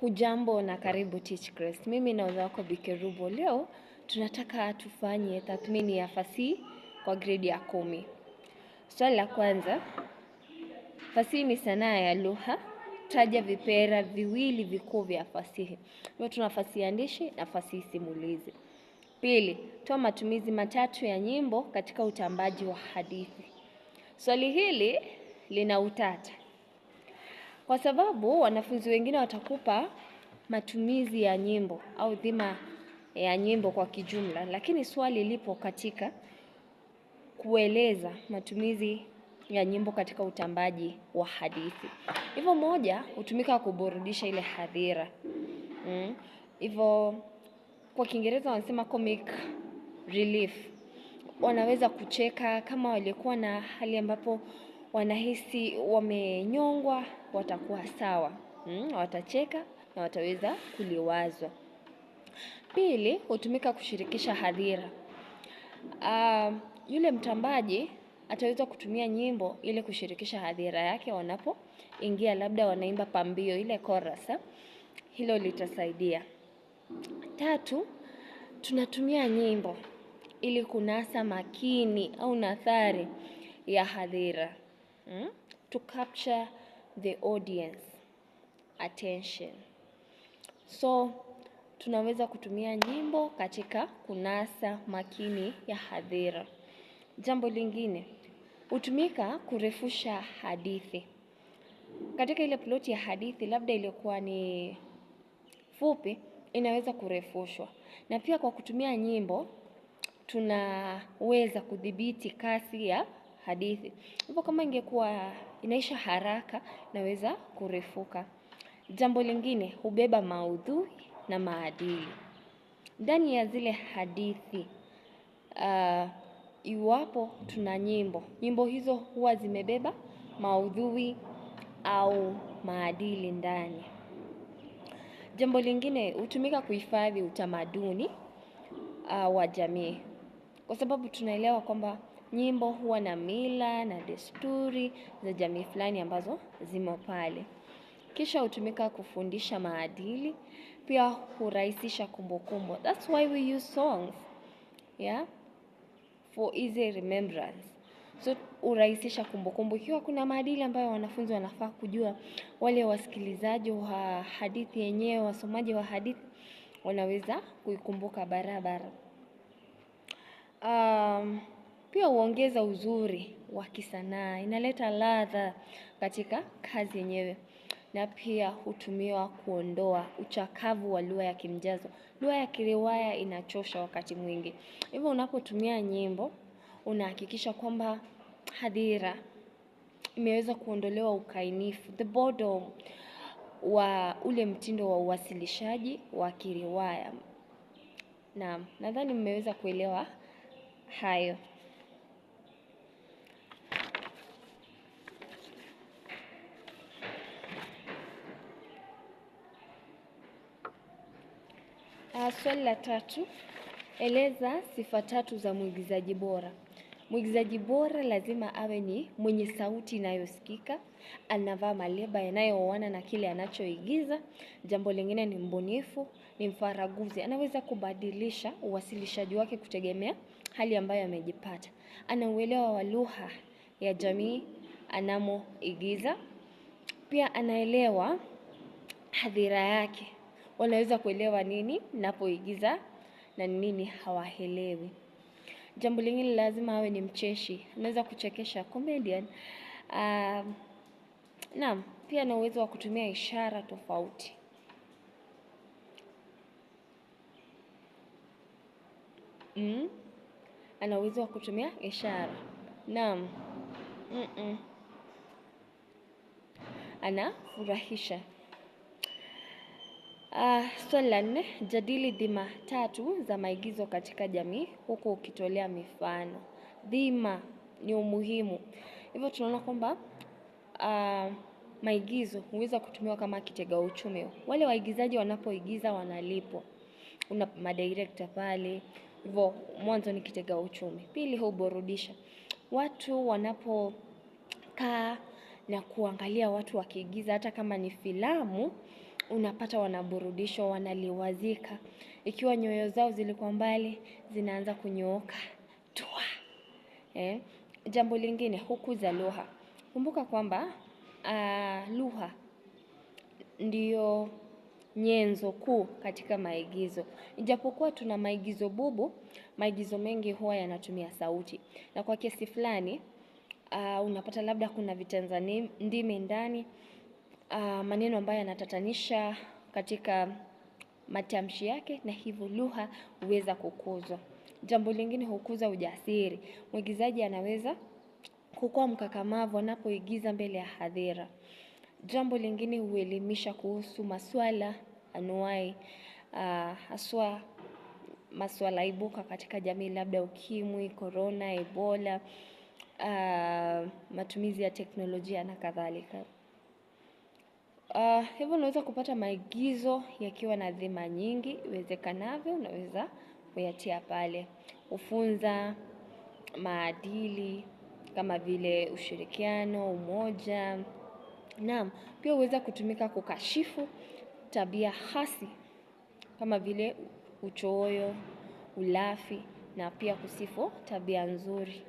Hujambo na karibu Teachkrest. Mimi na wako Bikerubo. Leo tunataka tufanye tathmini ya fasihi kwa grade ya 10. Swali la kwanza, fasihi ni sanaa ya lugha. Taja vipera viwili vikuu vya fasihi. Leo tuna fasihi andishi na fasihi simulizi. Pili, toa matumizi matatu ya nyimbo katika utambaji wa hadithi. Swali hili lina utata, kwa sababu wanafunzi wengine watakupa matumizi ya nyimbo au dhima ya nyimbo kwa kijumla, lakini swali lipo katika kueleza matumizi ya nyimbo katika utambaji wa hadithi. Hivyo moja, hutumika kuburudisha ile hadhira. Hivyo kwa Kiingereza wanasema comic relief. Wanaweza kucheka kama walikuwa na hali ambapo wanahisi wamenyongwa, watakuwa sawa. Watacheka na wataweza kuliwazwa. Pili, hutumika kushirikisha hadhira. Yule mtambaji ataweza kutumia nyimbo ili kushirikisha hadhira yake wanapoingia, labda wanaimba pambio ile chorus. Hilo litasaidia. Tatu, tunatumia nyimbo ili kunasa makini au nathari ya hadhira. To capture the audience attention. So, tunaweza kutumia nyimbo katika kunasa makini ya hadhira. Jambo lingine, hutumika kurefusha hadithi. Katika ile ploti ya hadithi, labda ilikuwa ni fupi, inaweza kurefushwa. Na pia kwa kutumia nyimbo, tunaweza kudhibiti kasi ya hadithi. Hivyo kama ingekuwa inaisha haraka, inaweza kurefuka. Jambo lingine, hubeba maudhui na maadili. Ndani ya zile hadithi, iwapo tuna nyimbo, nyimbo hizo huwa zimebeba maudhui au maadili ndani. Jambo lingine, hutumika kuhifadhi utamaduni wa jamii. Kwa sababu tunaelewa kwamba nyimbo huwa na mila na desturi za jamii fulani ambazo zimo pale. Kisha hutumika kufundisha maadili, pia hurahisisha kumbukumbu. That's why we use songs, yeah, for easy remembrance. So hurahisisha kumbukumbu. Ikiwa kuna maadili ambayo wanafunzi wanafaa kujua, wale wasikilizaji wa hadithi yenyewe, wasomaji wa hadithi, wanaweza kuikumbuka barabara. Pia huongeza uzuri wa kisanaa, inaleta ladha katika kazi yenyewe. Na pia hutumiwa kuondoa uchakavu wa lugha ya kimjazo. Lugha ya kiriwaya inachosha wakati mwingi. Hivyo unapotumia nyimbo, unahakikisha kwamba hadhira imeweza kuondolewa ukainifu, the boredom wa ule mtindo wa uwasilishaji wa kiriwaya. Naam, nadhani mmeweza kuelewa hayo. Swali la tatu, eleza sifa tatu za mwigizaji bora. Mwigizaji bora lazima awe ni mwenye sauti inayosikika, anavaa maleba yanayooana na kile anachoigiza. Jambo lingine ni mbunifu, ni mfaraguzi, anaweza kubadilisha uwasilishaji wake kutegemea hali ambayo amejipata. Ana uelewa wa lugha ya jamii anamoigiza. Pia anaelewa hadhira yake. Wanaweza kuelewa nini napoigiza na nini hawaelewi. Jambo lingine lazima awe ni mcheshi. Anaweza kuchekesha, comedian. Naam, pia ana uwezo wa kutumia ishara tofauti. Ana uwezo wa kutumia ishara. Naam. Anafurahisha. Swali la 4, jadili dhima tatu za maigizo katika jamii huku ukitolea mifano. Dhima ni umuhimu. Hivyo tunaona kwamba maigizo huweza kutumiwa kama kitega uchumi. Wale waigizaji wanapoigiza wanalipwa. Una madirector pale. Hivyo mwanzo ni kitega uchumi. Pili, huburudisha. Watu wanapokaa na kuangalia watu wakiigiza, hata kama ni filamu, unapata wanaburudishwa, wanaliwazika. Ikiwa nyoyo zao zilikuwa mbali, zinaanza kunyooka. Tua. Jambo lingine, hukuza lugha. Kumbuka kwamba lugha ndiyo nyenzo kuu katika maigizo. Ijapokuwa tuna maigizo bubu, maigizo mengi huwa yanatumia sauti. Na kwa kiasi fulani, unapata labda kuna vitenza ndimi ndani, maneno ambayo yanatatanisha katika matamshi yake, na hivyo lugha huweza kukuzwa. Jambo lingine, hukuza ujasiri. Mwigizaji anaweza kukuwa mkakamavu anapoigiza mbele ya hadhira. Jambo lingine, huelimisha kuhusu maswala anuwai, haswa maswala ibuka katika jamii, labda ukimwi, corona, ebola, matumizi ya teknolojia na kadhalika. Hivyo unaweza kupata maigizo yakiwa na dhima nyingi, iwezekanavyo unaweza kuyatia pale. Hufunza maadili kama vile ushirikiano, umoja. Naam, pia huweza kutumika kukashifu tabia hasi kama vile uchoyo, ulafi, na pia kusifu tabia nzuri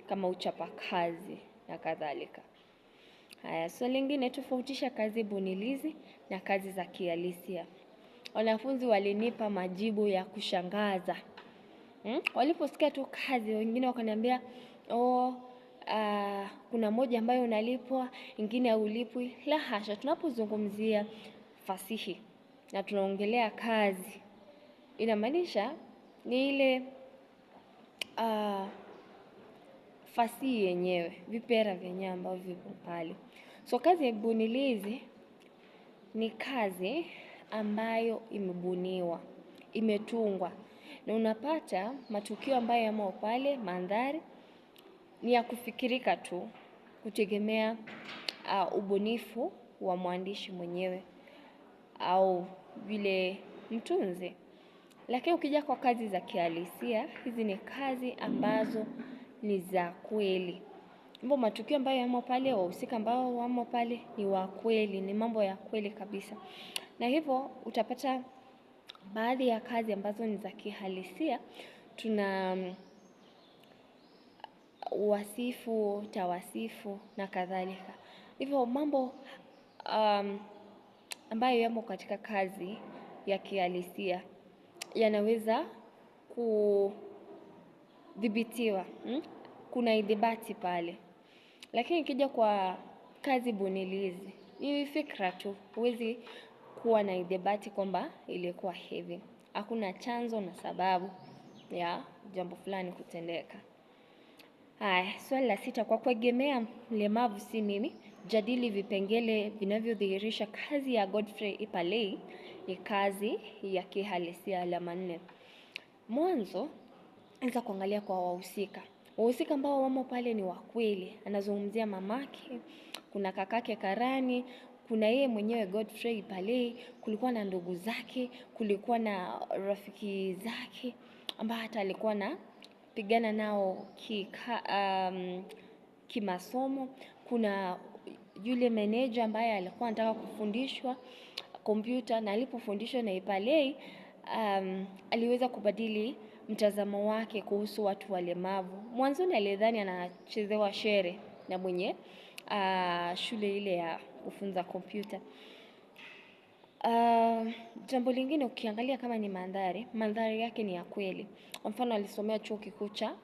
kama uchapakazi na kadhalika. Haya, swali lingine, tofautisha kazi bunilizi na kazi za kihalisia. Wanafunzi walinipa majibu ya kushangaza. Waliposikia tu kazi, wengine wakaniambia, kuna moja ambayo unalipwa, ingine haulipwi. La hasha, tunapozungumzia fasihi na tunaongelea kazi, inamaanisha ni ile fasihi yenyewe, vipera vyenyewe ambavyo vipo pale. So kazi ya bunilizi ni kazi ambayo imebuniwa, imetungwa, na unapata matukio ambayo yamo pale, mandhari ni ya kufikirika tu, kutegemea ubunifu wa mwandishi mwenyewe au vile mtunzi. Lakini ukija kwa kazi za kihalisia, hizi ni kazi ambazo ni za kweli. Mambo matukio ambayo yamo pale, wahusika ambao wamo pale ni wa kweli, ni mambo ya kweli kabisa. Na hivyo utapata baadhi ya kazi ambazo ni za kihalisia, tuna wasifu, tawasifu na kadhalika. Hivyo mambo ambayo yamo katika kazi ya kihalisia yanaweza kudhibitiwa. Kuna idhibati pale. Lakini ikija kwa kazi bunilizi, ni fikra tu, huwezi kuwa na idhibati kwamba ilikuwa hivi. Hakuna chanzo na sababu ya jambo fulani kutendeka. Haya, swali la 6, kwa kuegemea mlemavu si nini? Jadili vipengele vinavyodhihirisha kazi ya Godfrey Ipalei ni kazi ya kihalisia. Alama 4. Mwanzo, anza kuangalia kwa wahusika. Wahusika ambao wamo pale ni wa kweli. Anazungumzia mamake, kuna kakake Karani, kuna yeye mwenyewe Godfrey Ipalei, kulikuwa na ndugu zake, kulikuwa na rafiki zake ambao hata alikuwa na pigana nao kimasomo. Kuna yule meneja ambaye alikuwa anataka kufundishwa kompyuta, na alipofundishwa na Ipalei aliweza kubadili mtazamo wake kuhusu watu walemavu. Mwanzoni alidhani anachezewa shere na mwenye shule ile ya kufunza kompyuta. Jambo lingine, ukiangalia kama ni mandhari yake ni ya kweli. Kwa mfano alisomea chuo kikuu cha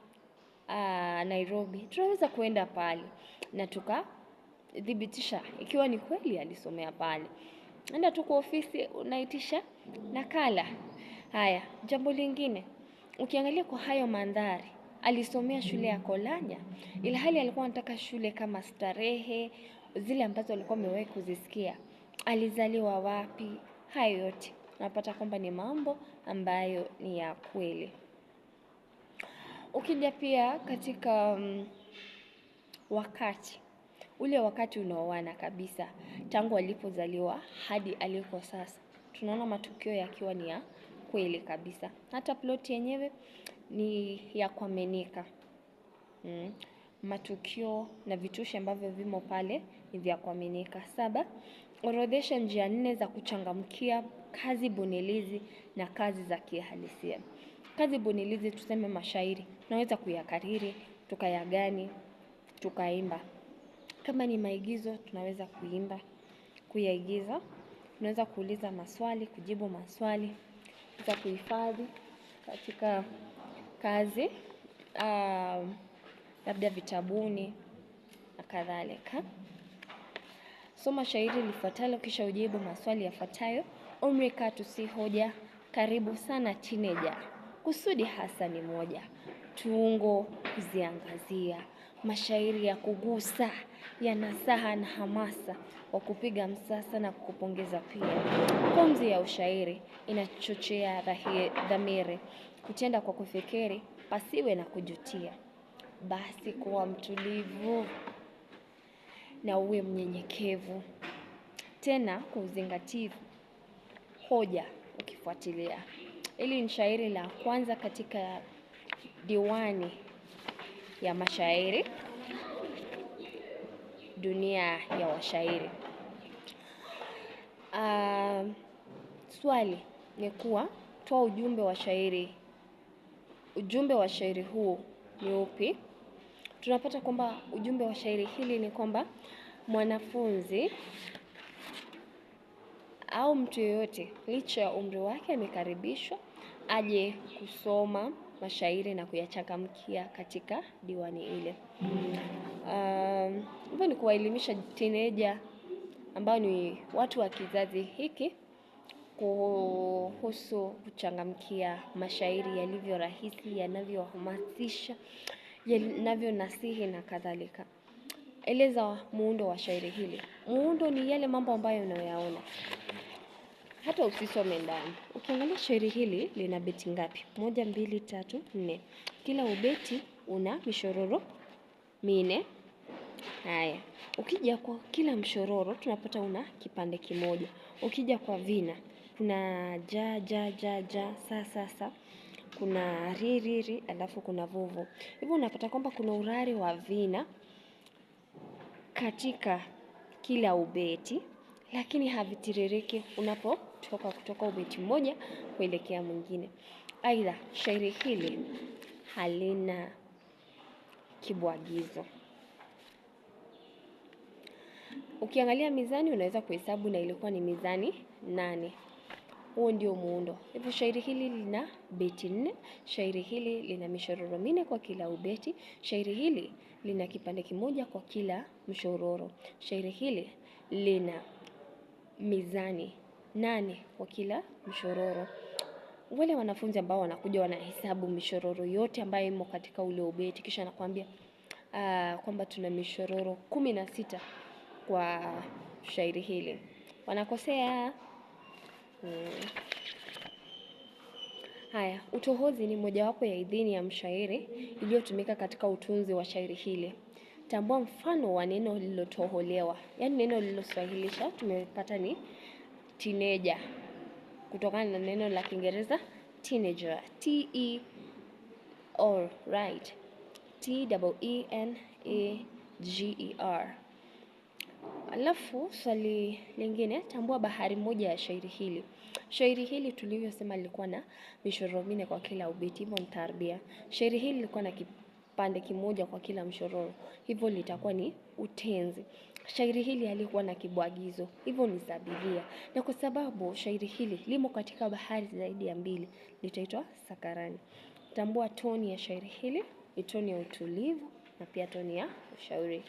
Nairobi, tunaweza kuenda pale na tukadhibitisha ikiwa ni kweli alisomea pale. Enda tu kwa ofisi unaitisha nakala. Haya, jambo lingine, ukiangalia kwa hayo mandhari, alisomea shule ya Kolanya, ilhali alikuwa anataka shule kama Starehe, zile ambazo alikuwa amewahi kuzisikia. Alizaliwa wapi? Hayo yote unapata kwamba ni mambo ambayo ni ya kweli. Ukija pia katika wakati unaoana kabisa, tangu alipozaliwa hadi aliko sasa, tunaona matukio yakiwa ni ya kweli kabisa. Hata ploti yenyewe ni ya kuaminika. Matukio na vitushi ambavyo vimo pale ni vya kuaminika. 7, Orodhesha njia 4 za kuchangamkia kazi bunilizi na kazi za kihalisia. Kazi bunilizi tuseme mashairi. Tunaweza kuyakariri, tukayagani, tukaimba. Kama ni maigizo, tunaweza kuimba, kuyaigiza. Tunaweza kuuliza maswali, kujibu maswali. Tunaweza kuhifadhi katika kazi, labda vitabuni na kadhalika. Soma shairi lifuatalo kisha ujibu maswali yafuatayo. Umri katu si hoja, karibu sana teenager. Kusudi hasa ni moja, tungo kuziangazia, mashairi ya kugusa, ya nasaha na hamasa, wa kupiga msasa na kukupongeza pia. Pumzi ya ushairi inachochea dhamiri, kutenda kwa kufikiri, pasiwe na kujutia. Basi kuwa mtulivu na uwe mnyenyekevu. Tena kuzingatia hoja ukifuatilia. Hili ni shairi la kwanza katika diwani ya mashairi, dunia ya washairi. Swali ni kuwa toa ujumbe wa shairi. Ujumbe wa shairi huu ni upi? Tunapata kwamba ujumbe wa shairi hili ni kwamba mwanafunzi au mtu yeyote licha ya umri wake amekaribishwa aje kusoma mashairi na kuyachangamkia katika diwani ile. Hivyo ni kuwaelimisha teenager ambao ni watu wa kizazi hiki kuhusu kuchangamkia mashairi yalivyo rahisi, yanavyohamasisha, yanavyo nasihi na kadhalika. Eleza muundo wa shairi hili. Muundo ni yale mambo ambayo unayoyaona hata usisome ndani. Ukiangalia shairi hili lina beti ngapi? 1, 2, 3, 4. Kila ubeti una mishororo 4. Haya, ukija kwa kila mshororo tunapata una kipande kimoja. Ukija kwa vina kuna ja ja ja ja sa, kuna ri, alafu kuna vuvu. Hivyo unapata kwamba kuna urari wa vina katika kila ubeti, lakini havitiririki unapotoka kutoka ubeti mmoja kuelekea mwingine. Aidha, shairi hili halina kibwagizo. Ukiangalia mizani unaweza kuhesabu na ilikuwa ni mizani 8. Huo ndio muundo. Hivyo shairi hili lina beti 4, shairi hili lina mishororo 4 kwa kila ubeti, shairi hili lina kipande kimoja kwa kila mshororo, shairi hili lina mizani 8 kwa kila mshororo. Wale wanafunzi ambao wanakuja wanahesabu mishororo yote ambayo imo katika ule ubeti kisha nakwambia kwamba tuna mishororo 16 kwa shairi hili, wanakosea. Haya, utohozi ni mojawapo ya idhini ya mshairi iliyotumika katika utunzi wa shairi hili. Tambua mfano wa neno lililotoholewa. Yaani neno lililoswahilisha tumepata ni teenager, kutokana na neno la Kiingereza teenager, T-E-R, right, T-E-E-N-A-G-E-R. Alafu swali lingine, tambua bahari moja ya shairi hili. Shairi hili tulivyosema lilikuwa na mishororo 4 kwa kila ubeti, hivyo mtarbia. Shairi hili lilikuwa na kipande kimoja kwa kila mshororo, hivyo litakuwa ni utenzi. Shairi hili halikuwa na kibwagizo, hivyo ni sabiria. Na kwa sababu shairi hili limo katika bahari zaidi ya 2, litaitwa sakarani. Tambua toni ya shairi hili, ni toni ya utulivu na pia toni ya ushauri.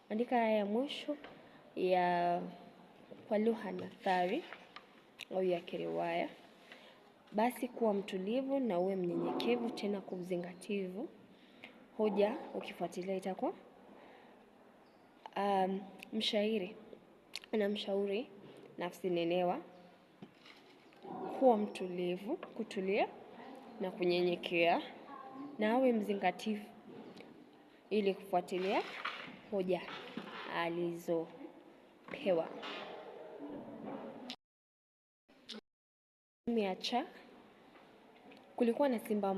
Andika haya ya mwisho ya kwa lugha nathari au ya kiriwaya. Basi kuwa mtulivu na uwe mnyenyekevu, tena kuzingativu. Hoja ukifuatilia itakuwa mshairi anamshauri nafsi nenewa kuwa mtulivu, kutulia na kunyenyekea, na awe mzingativu ili kufuatilia hoja alizopewa. Miacha, kulikuwa na simba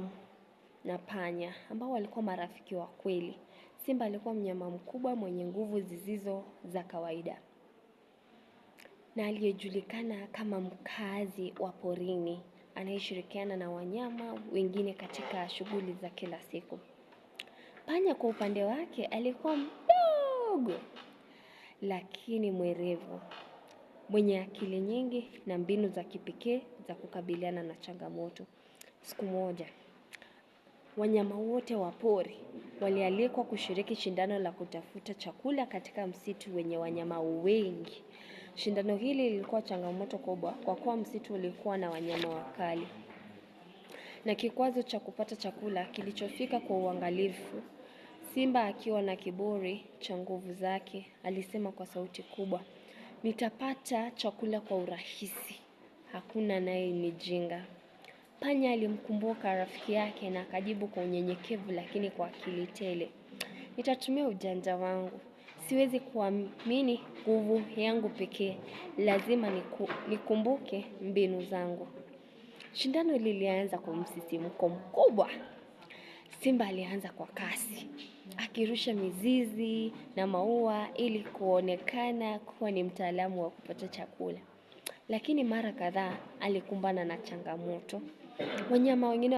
na panya ambao walikuwa marafiki wa kweli. Simba alikuwa mnyama mkubwa mwenye nguvu zisizo za kawaida. na aliyejulikana kama mkazi wa porini anayeshirikiana na wanyama wengine katika shughuli za kila siku. Panya kwa upande wake alikuwa mdogo lakini mwerevu, mwenye akili nyingi na mbinu za kipekee za kukabiliana na changamoto. Siku moja, wanyama wote wa pori walialikwa kushiriki shindano la kutafuta chakula katika msitu wenye wanyama wengi. Shindano hili lilikuwa changamoto kubwa kwa kuwa msitu ulikuwa na wanyama wakali. Na kikwazo cha kupata chakula kilichofika kwa uangalifu. Simba akiwa na kiburi cha nguvu zake alisema kwa sauti kubwa, "Nitapata chakula kwa urahisi. Hakuna naye nijinga." Panya alimkumbuka rafiki yake na akajibu kwa unyenyekevu lakini kwa akili tele, "Nitatumia ujanja wangu. Siwezi kuamini nguvu yangu pekee. Lazima nikumbuke mbinu zangu." Shindano lilianza kwa msisimko mkubwa. Simba alianza kwa kasi, akirusha mizizi na maua ili kuonekana kuwa ni mtaalamu wa kupata chakula. Lakini mara kadhaa alikumbana na changamoto. Wanyama wengine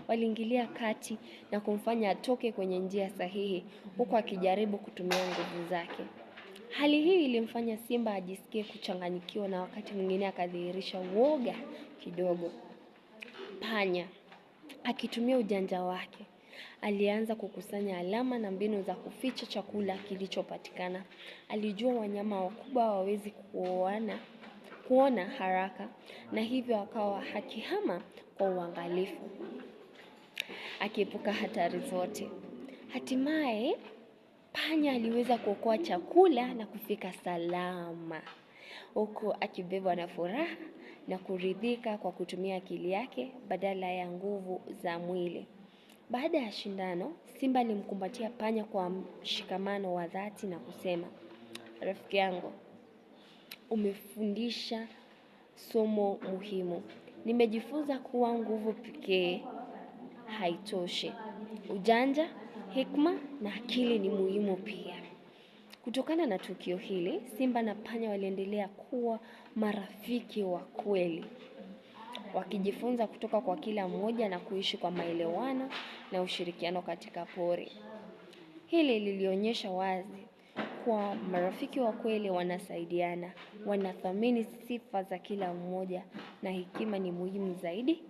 waliingilia kati na kumfanya atoke kwenye njia sahihi huku akijaribu kutumia nguvu zake. Hali hii ilimfanya Simba ajisikie kuchanganyikiwa na wakati mwingine akadhihirisha uoga kidogo. Panya akitumia ujanja wake alianza kukusanya alama na mbinu za kuficha chakula kilichopatikana. Alijua wanyama wakubwa hawawezi kuona haraka na hivyo akawa akihama kwa uangalifu, akiepuka hatari zote. Hatimaye panya aliweza kuokoa chakula na kufika salama, huku akibebwa na furaha na kuridhika kwa kutumia akili yake badala ya nguvu za mwili. Baada ya shindano, Simba alimkumbatia panya kwa mshikamano wa dhati na kusema, "Rafiki yangu, umefundisha somo muhimu. Nimejifunza kuwa nguvu pekee haitoshi. Ujanja, hekima na akili ni muhimu pia." Kutokana na tukio hili, Simba na panya waliendelea kuwa marafiki wa kweli, wakijifunza kutoka kwa kila mmoja na kuishi kwa maelewano na ushirikiano katika pori. Hili lilionyesha wazi kwa marafiki wa kweli wanasaidiana, wanathamini sifa za kila mmoja na hekima ni muhimu zaidi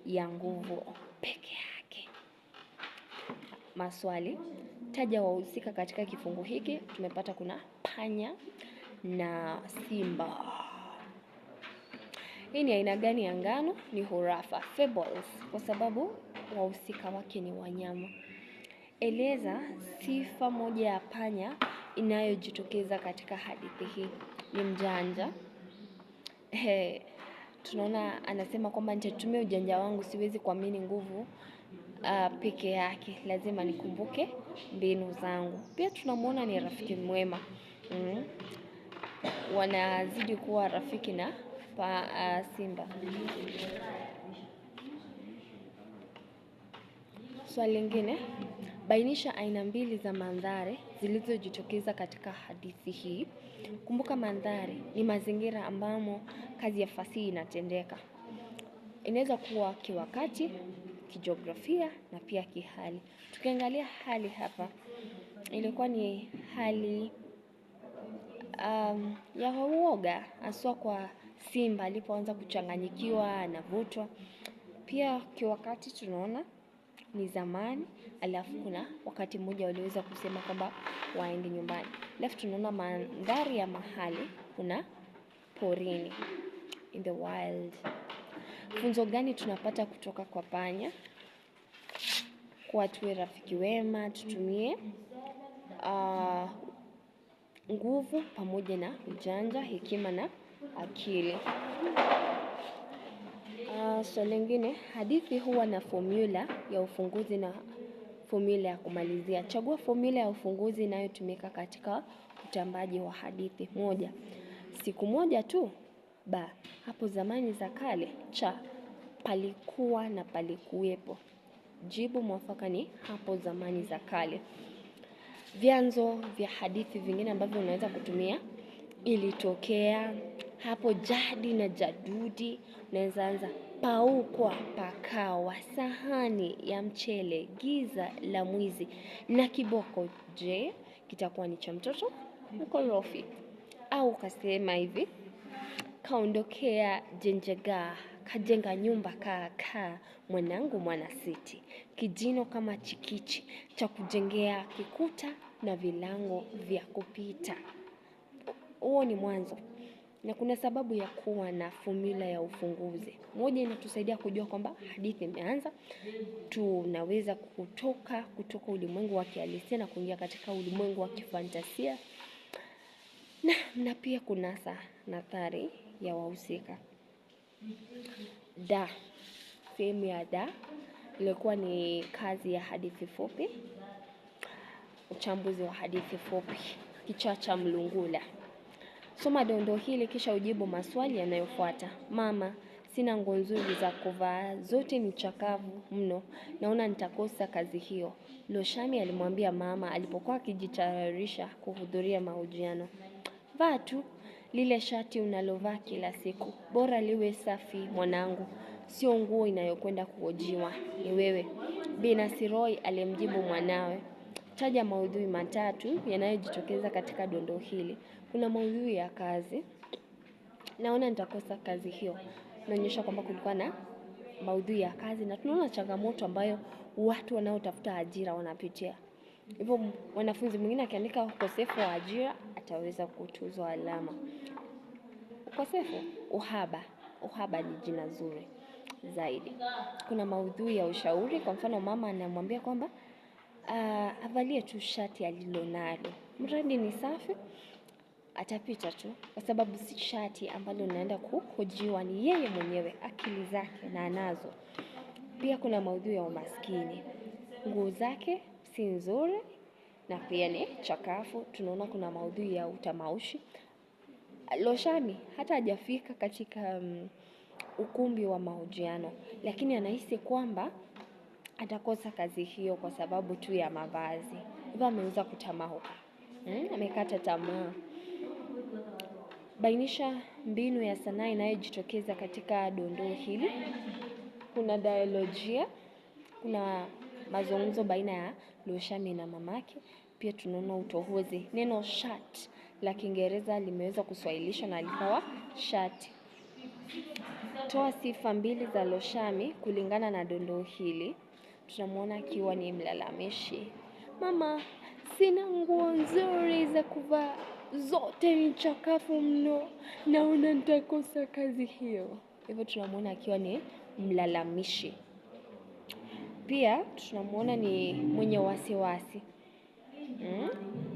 ya nguvu peke yake. Maswali, taja wahusika katika kifungu hiki. Tumepata kuna panya na simba. Hii ni aina gani ya ngano? Ni hurafa, fables, kwa sababu wahusika wake ni wanyama. Eleza sifa moja ya panya inayojitokeza katika hadithi hii. Ni mjanja. Tunaona anasema kwamba nitatumia ujanja wangu, siwezi kuamini nguvu peke yake. Lazima nikumbuke mbinu zangu. Pia tunamuona ni rafiki mwema. Wanazidi kuwa rafiki na simba. Swali lingine, bainisha aina mbili za mandhari zilizojitokeza katika hadithi hii. Kumbuka mandhari ni mazingira ambamo kazi ya fasihi inatendeka. Inaweza kuwa kiwakati, kijiografia na pia kihali. Tukiangalia hali hapa, ilikuwa ni hali ya uoga haswa kwa simba alipoanza kuchanganyikiwa, anavutwa. Pia kiwakati tunaona ni zamani, alafu kuna wakati mmoja waliweza kusema kwamba waende nyumbani. Alafu tunaona mandhari ya mahali kuna porini, in the wild. Funzo gani tunapata kutoka kwa panya? Kuwa tuwe rafiki wema, tutumie nguvu pamoja na ujanja, hekima na akili. Swali lingine, hadithi huwa na formula ya ufunguzi na formula ya kumalizia. Chagua formula ya ufunguzi inayotumika katika utambaji wa hadithi. Moja, siku moja tu. Ba, hapo zamani za kale. Cha, palikuwa na palikuwepo. Jibu mwafaka ni hapo zamani za kale. Vyanzo vya hadithi vingine ambavyo unaweza kutumia ilitokea hapo jadi na jadudi. Unaweza anza paukwa pakawa, sahani ya mchele, giza la mwizi na kiboko. Je, kitakuwa ni cha mtoto mkorofi? Au ukasema hivi, kaondokea jenjega, kajenga nyumba kaa, mwanangu mwanasiti, kijino kama chikichi cha kujengea kikuta na vilango vya kupita. Huo ni mwanzo, na kuna sababu ya kuwa na formula ya ufunguzi. Moja, inatusaidia kujua kwamba hadithi imeanza. Tunaweza kutoka ulimwengu wa kihalisia na kuingia katika ulimwengu wa kifantasia. Na pia kunasa nathari ya wahusika. Sehemu ya ilikuwa ni kazi ya hadithi fupi, uchambuzi wa hadithi fupi, kichaa cha mlungula. Soma dondoo hili kisha ujibu maswali yanayofuata. Mama, sina nguo nzuri za kuvaa, zote ni chakavu mno, naona nitakosa kazi hiyo, Loshami alimwambia mama alipokuwa akijitayarisha kuhudhuria mahojiano. Vaa tu lile shati unalovaa kila siku, bora liwe safi mwanangu, sio nguo inayokwenda kuhojiwa, ni wewe, Bi Nasiroi alimjibu mwanawe. Taja maudhui matatu yanayojitokeza katika dondoo hili. Kuna maudhui ya kazi, naona nitakosa kazi hiyo. Inaonyesha kwamba kulikuwa na maudhui ya kazi, na tunaona changamoto ambayo watu wanaotafuta ajira wanapitia. Hivyo wanafunzi mwingine akiandika ukosefu wa ajira ataweza kutuzwa alama. Ukosefu, uhaba ni jina zuri zaidi. Kuna maudhui ya ushauri, kwa mfano mama anamwambia kwamba avalie tu shati alilonalo, mradi ni safi atapita tu, kwa sababu si shati ambalo unaenda kuhojiwa, ni yeye mwenyewe, akili zake na anazo. Pia kuna maudhui ya umaskini, nguo zake si nzuri na pia ni chakafu. Tunaona kuna maudhui ya utamaushi. Loshami hata hajafika katika ukumbi wa mahojiano, lakini anahisi kwamba atakosa kazi hiyo kwa sababu tu ya mavazi. Hivyo ameweza kutamauka, amekata tamaa. Bainisha mbinu ya sanaa inayojitokeza katika dondoo hili. Kuna dialojia, kuna mazungumzo baina ya Loshami na mamake. Pia tunaona utohozi. Neno shirt la Kiingereza limeweza kuswahilishwa na likawa shati. Toa sifa mbili za Loshami kulingana na dondoo hili. Tunamuona akiwa ni mlalamishi. Mama, sina nguo nzuri za kuvaa, zote ni chakafu mno, naona nitakosa kazi hiyo. Hivyo tunamuona akiwa ni mlalamishi. Pia tunamuona ni mwenye wasiwasi.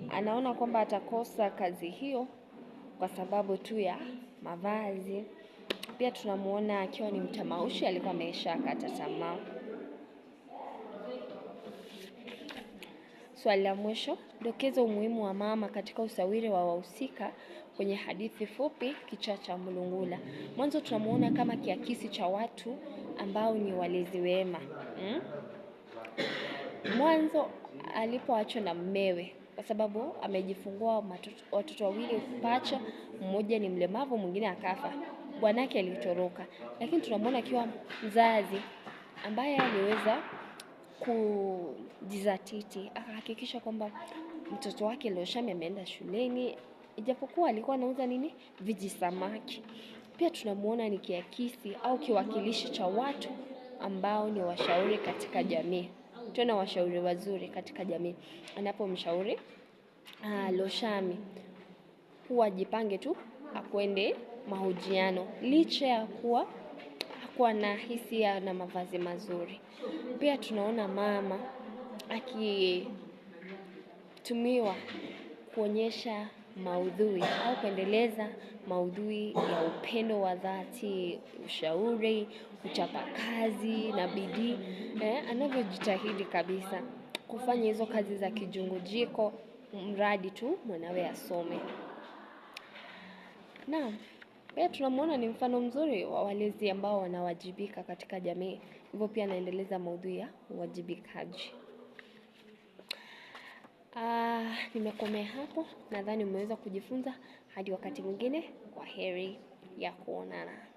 Anaona kwamba atakosa kazi hiyo kwa sababu tu ya mavazi. Pia tunamuona akiwa ni mtamaushi, alikuwa ameshakata tamaa. Swali la mwisho, dokeza umuhimu wa mama katika usawiri wa wahusika kwenye hadithi fupi kichaa cha mlungula. Mwanzo tunamuona kama kiakisi cha watu ambao ni walezi wema. Mwanzo alipoachwa na mmewe kwa sababu amejifungua watoto wawili pacha, mmoja ni mlemavu, mwingine akafa. Bwanake alitoroka, lakini tunamuona akiwa mzazi ambaye aliweza kujizatiti, akahakikisha kwamba mtoto wake Loshami ameenda shuleni, ijapokuwa alikuwa anauza vijisamaki. Pia tunamuona ni kiakisi au kiwakilishi cha watu ambao ni washauri katika jamii. Tena washauri wazuri katika jamii. Anapomshauri Loshami kuwa jipange tu akwende mahojiano, licha ya kuwa hakuwa na hisia na mavazi mazuri. Pia tunaona mama akitumiwa kuonyesha maudhui au kuendeleza maudhui ya upendo wa dhati, ushauri, uchapakazi na bidii. Anavyojitahidi kabisa kufanya hizo kazi za kijungujiko, mradi tu mwanawe asome. Naam, pia tunamuona ni mfano mzuri wa walezi ambao wanawajibika katika jamii. Hivyo pia anaendeleza maudhui ya uwajibikaji. Nimekomea hapo, nadhani umeweza kujifunza Hadi wakati mwingine, kwa heri ya kuonana.